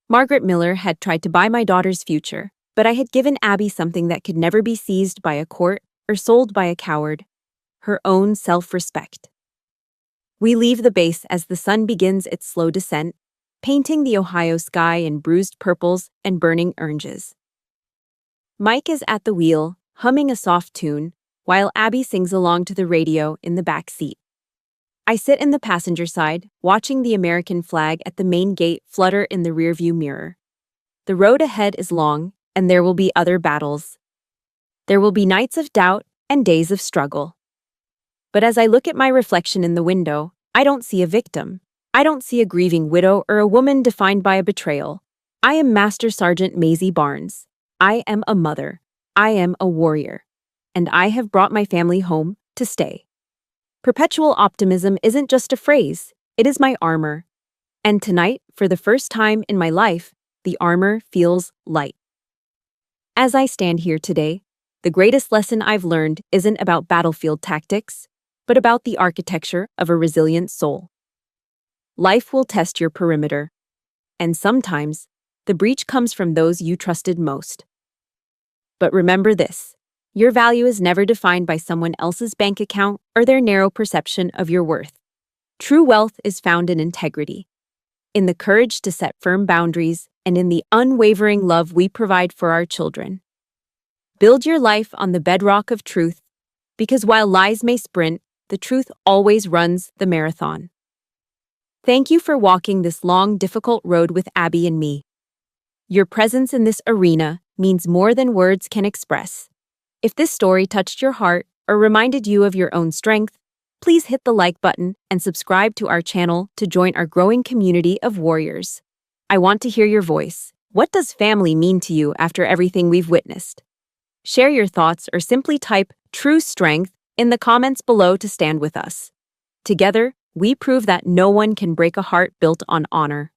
Margaret Miller had tried to buy my daughter's future, but I had given Abby something that could never be seized by a court or sold by a coward: her own self-respect. We leave the base as the sun begins its slow descent, painting the Ohio sky in bruised purples and burning oranges. Mike is at the wheel, humming a soft tune, while Abby sings along to the radio in the back seat. I sit in the passenger side, watching the American flag at the main gate flutter in the rearview mirror. The road ahead is long, and there will be other battles. There will be nights of doubt and days of struggle. But as I look at my reflection in the window, I don't see a victim. I don't see a grieving widow or a woman defined by a betrayal. I am Master Sergeant Maisie Barnes. I am a mother. I am a warrior. And I have brought my family home to stay. Perpetual optimism isn't just a phrase, it is my armor. And tonight, for the first time in my life, the armor feels light. As I stand here today, the greatest lesson I've learned isn't about battlefield tactics, but about the architecture of a resilient soul. Life will test your perimeter, and sometimes the breach comes from those you trusted most. But remember this: your value is never defined by someone else's bank account or their narrow perception of your worth. True wealth is found in integrity, in the courage to set firm boundaries, and in the unwavering love we provide for our children. Build your life on the bedrock of truth, because while lies may sprint, the truth always runs the marathon. Thank you for walking this long, difficult road with Abby and me. Your presence in this arena means more than words can express. If this story touched your heart or reminded you of your own strength, please hit the like button and subscribe to our channel to join our growing community of warriors. I want to hear your voice. What does family mean to you after everything we've witnessed? Share your thoughts or simply type "true strength" in the comments below to stand with us. Together, we prove that no one can break a heart built on honor.